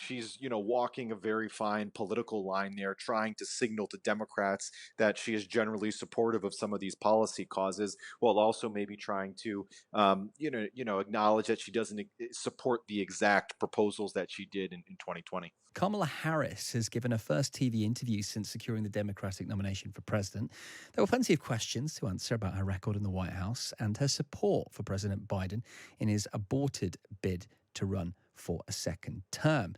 she's, walking a very fine political line there, trying to signal to Democrats that she is generally supportive of some of these policy causes, while also maybe trying to, acknowledge that she doesn't support the exact proposals that she did in 2020. Kamala Harris has given her first TV interview since securing the Democratic nomination for president. There were plenty of questions to answer about her record in the White House and her support for President Biden in his aborted bid to run for a second term.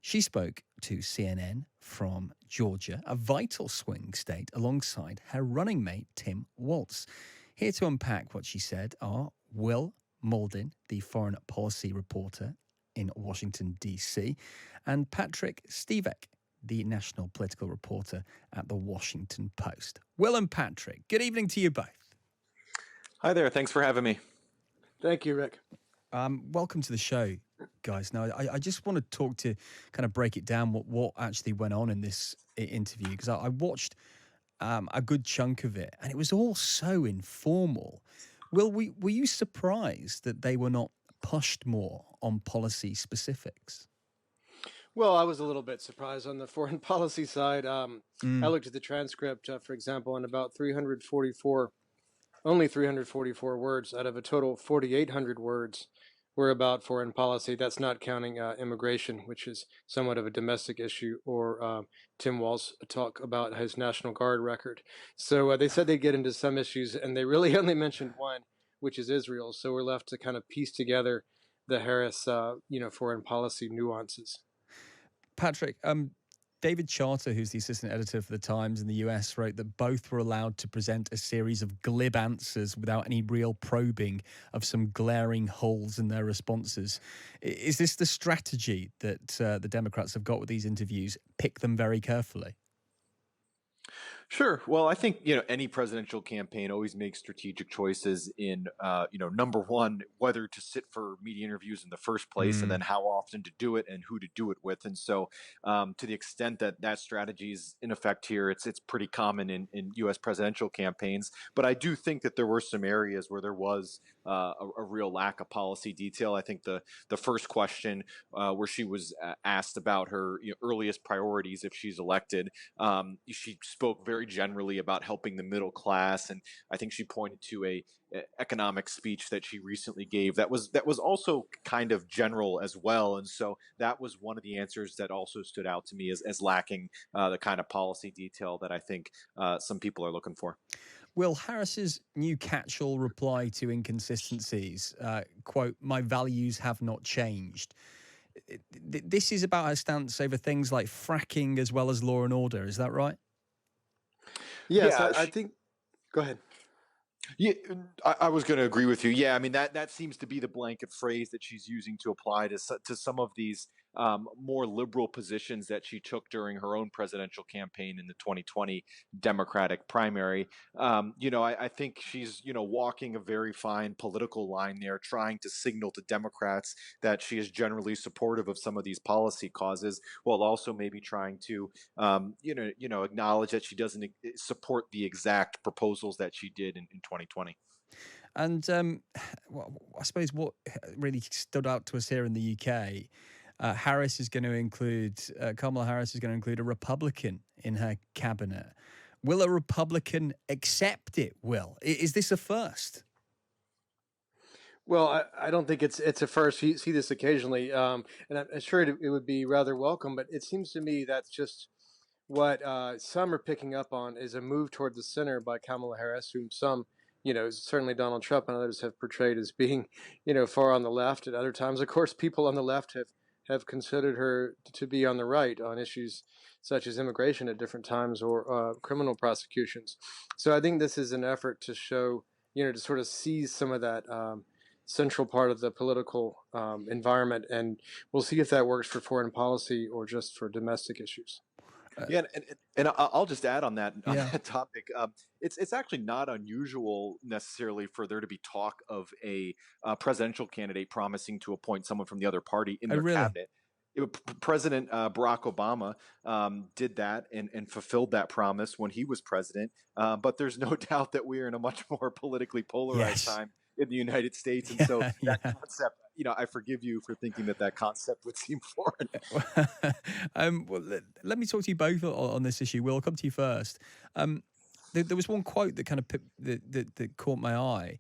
She spoke to CNN from Georgia, a vital swing state, alongside her running mate, Tim Walz. Here to unpack what she said are Will Mauldin, the foreign policy reporter in Washington, D.C., and Patrick Svitek, the national political reporter at the Washington Post. Will and Patrick, good evening to you both. Hi there. Thanks for having me. Thank you, Rick. Welcome to the show, guys. Now, I just want to talk to kind of break it down what actually went on in this interview, because I watched a good chunk of it, and it was all so informal. Will, were you surprised that they were not pushed more on policy specifics? Well, I was a little bit surprised on the foreign policy side. I looked at the transcript, for example, and about only 344 words out of a total of 4,800 words were about foreign policy. That's not counting immigration, which is somewhat of a domestic issue, or Tim Walz talk about his National Guard record. So they said they'd get into some issues, and they really only mentioned one, which is Israel. So we're left to kind of piece together the Harris, foreign policy nuances. Patrick, David Charter, who's the assistant editor for The Times in the US, wrote that both were allowed to present a series of glib answers without any real probing of some glaring holes in their responses. Is this the strategy that the Democrats have got with these interviews? Pick them very carefully? Sure. Well, I think, any presidential campaign always makes strategic choices in, number one, whether to sit for media interviews in the first place, and then how often to do it and who to do it with. And so to the extent that that strategy is in effect here, it's pretty common in U.S. presidential campaigns. But I do think that there were some areas where there was a real lack of policy detail. I think the first question where she was asked about her earliest priorities if she's elected, she spoke very generally about helping the middle class, and I think she pointed to a economic speech that she recently gave that was also kind of general as well. And so that was one of the answers that also stood out to me as lacking the kind of policy detail that I think some people are looking for. Will, Harris's new catch-all reply to inconsistencies, quote, "My values have not changed." This is about her stance over things like fracking as well as law and order. Is that right? Yes, yeah, I think. Go ahead. Yeah, I was going to agree with you. Yeah, I mean that seems to be the blanket phrase that she's using to apply to some of these more liberal positions that she took during her own presidential campaign in the 2020 Democratic primary. I think she's walking a very fine political line there, trying to signal to Democrats that she is generally supportive of some of these policy causes, while also maybe trying to acknowledge that she doesn't support the exact proposals that she did in 2020. And I suppose what really stood out to us here in the UK, Kamala Harris is going to include a Republican in her cabinet. Will a Republican accept it, Will? Is this a first? Well, I don't think it's a first. You see this occasionally, and I'm sure it would be rather welcome, but it seems to me that's just what some are picking up on is a move toward the center by Kamala Harris, whom some, certainly Donald Trump and others have portrayed as being, far on the left. At other times, of course, people on the left have considered her to be on the right on issues such as immigration at different times or criminal prosecutions. So I think this is an effort to show, to sort of seize some of that central part of the political environment. And we'll see if that works for foreign policy or just for domestic issues. Yeah, and I'll just add on that topic. It's actually not unusual necessarily for there to be talk of a presidential candidate promising to appoint someone from the other party in their cabinet. President Barack Obama did that and fulfilled that promise when he was president. But there's no doubt that we are in a much more politically polarized time in the United States. And so Yeah, that yeah. concept, I forgive you for thinking that concept would seem foreign. Well, let me talk to you both on this issue. Will, I'll come to you first. There was one quote that kind of that caught my eye.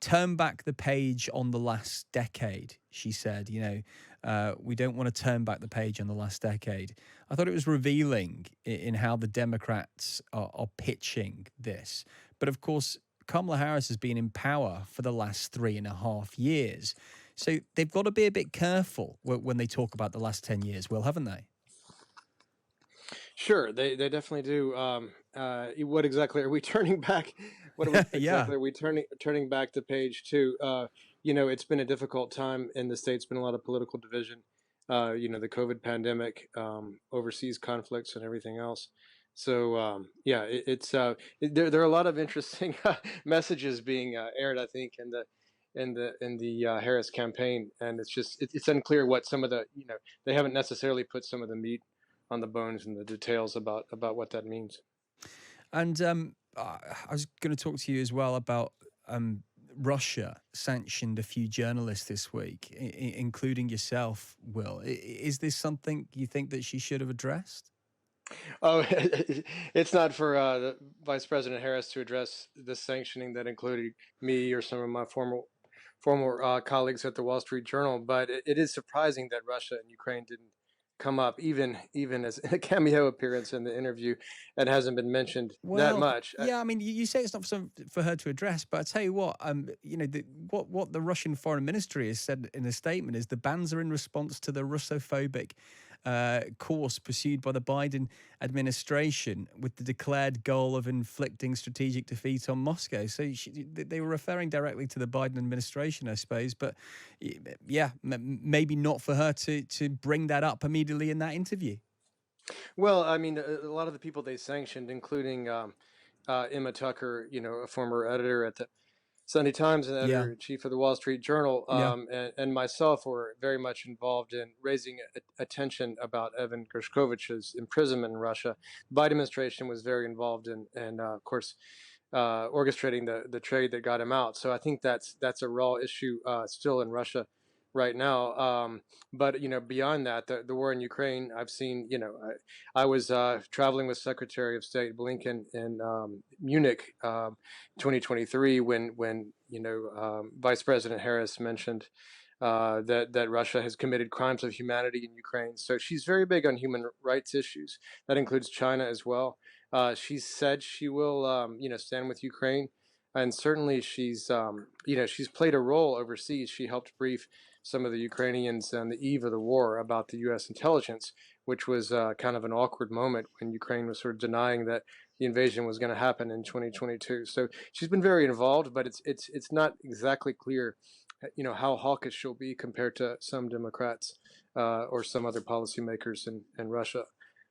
Turn back the page on the last decade, she said. We don't want to turn back the page on the last decade. I thought it was revealing in how the Democrats are pitching this. But of course, Kamala Harris has been in power for the last 3.5 years. So they've got to be a bit careful when they talk about the last 10 years, Will, haven't they? Sure, they definitely do. What exactly are we turning back? What are we Yeah. exactly are we turning back the page to? It's been a difficult time in the states. Been a lot of political division. The COVID pandemic, overseas conflicts, and everything else. So there are a lot of interesting messages being aired, I think, in the Harris campaign, and it's unclear what some of the they haven't necessarily put some of the meat on the bones and the details about what that means. And I was going to talk to you as well about Russia sanctioned a few journalists this week, including yourself, Will. Is this something you think that she should have addressed? Oh, it's not for the Vice President Harris to address the sanctioning that included me or some of my former colleagues at the Wall Street Journal, but it is surprising that Russia and Ukraine didn't come up, even as a cameo appearance in the interview. It hasn't been mentioned that Well, much. yeah, I mean, you say it's not for her to address, but I tell you what, what the Russian Foreign Ministry has said in a statement is the bans are in response to the Russophobic course pursued by the Biden administration with the declared goal of inflicting strategic defeat on Moscow. So they were referring directly to the Biden administration, I suppose. But yeah, maybe not for her to bring that up immediately in that interview. Well, I mean, a lot of the people they sanctioned, including Emma Tucker, a former editor at the Sunday Times and Yeah, editor in chief of the Wall Street Journal, yeah. and myself were very much involved in raising attention about Evan Gershkovich's imprisonment in Russia. The Biden administration was very involved in, and of course, orchestrating the trade that got him out. So I think that's a raw issue still in Russia right now. But beyond that, the war in Ukraine, I've seen. I was traveling with Secretary of State Blinken in Munich, 2023, when Vice President Harris mentioned that Russia has committed crimes of humanity in Ukraine. So she's very big on human rights issues. That includes China as well. She said she will, stand with Ukraine, and certainly she's played a role overseas. She helped brief some of the Ukrainians on the eve of the war about the U.S. intelligence, which was kind of an awkward moment when Ukraine was sort of denying that the invasion was going to happen in 2022. So she's been very involved, but it's not exactly clear, how hawkish she'll be compared to some Democrats or some other policymakers in Russia.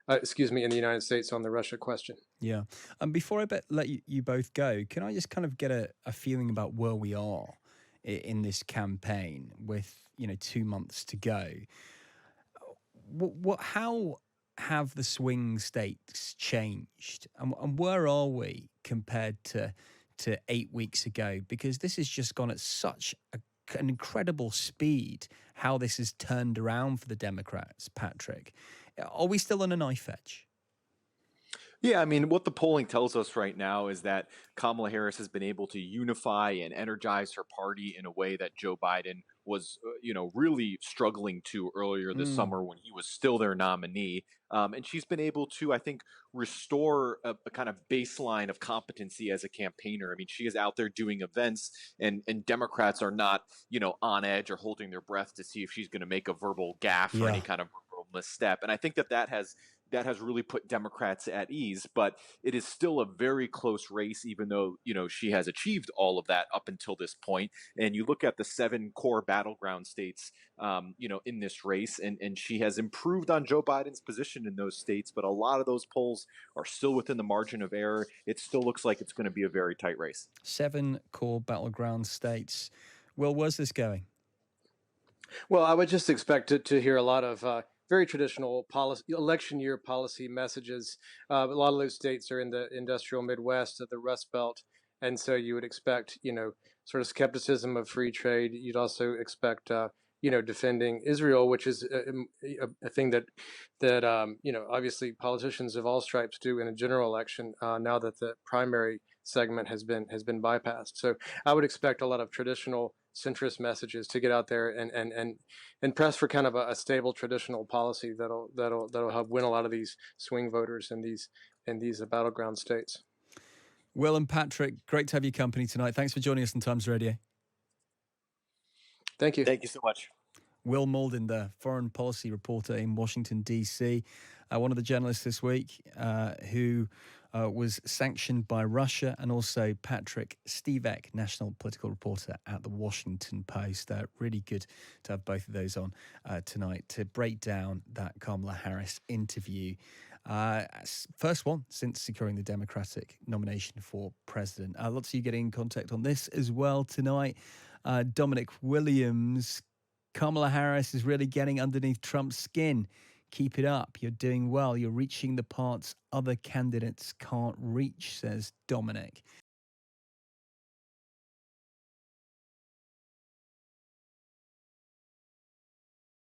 In the United States on the Russia question. Yeah. And before I let you both go, can I just kind of get a feeling about where we are in this campaign with, 2 months to go? How have the swing states changed? And where are we compared to 8 weeks ago? Because this has just gone at such an incredible speed, how this has turned around for the Democrats, Patrick. Are we still on a knife edge? Yeah, I mean, what the polling tells us right now is that Kamala Harris has been able to unify and energize her party in a way that Joe Biden was, really struggling to earlier this Mm, summer when he was still their nominee. And she's been able to, I think, restore a kind of baseline of competency as a campaigner. I mean, she is out there doing events, and Democrats are not, on edge or holding their breath to see if she's going to make a verbal gaffe or any yeah. kind of verbal misstep. And I think that has really put Democrats at ease, but it is still a very close race, even though, she has achieved all of that up until this point. And you look at the 7 core battleground states, in this race, and she has improved on Joe Biden's position in those states, but a lot of those polls are still within the margin of error. It still looks like it's going to be a very tight race. 7 core battleground states. Well, where's this going? Well, I would just expect to hear a lot of very traditional election year policy messages. A lot of those states are in the industrial Midwest, of the Rust Belt, and so you would expect, sort of skepticism of free trade. You'd also expect, defending Israel, which is a thing that obviously politicians of all stripes do in a general election. Now that the primary segment has been bypassed, so I would expect a lot of traditional centrist messages to get out there and press for kind of a stable traditional policy that'll help win a lot of these swing voters in these battleground states. Will and Patrick, great to have your company tonight. Thanks for joining us on Times Radio. Thank you. Thank you so much. Will Mauldin, the foreign policy reporter in Washington, D.C., one of the journalists this week who was sanctioned by Russia, and also Patrick Svitek, national political reporter at the Washington Post. Really good to have both of those on tonight to break down that Kamala Harris interview. First one since securing the Democratic nomination for president. Lots of you getting in contact on this as well tonight. Dominic Williams, Kamala Harris is really getting underneath Trump's skin. Keep it up. You're doing well. You're reaching the parts other candidates can't reach, says Dominic.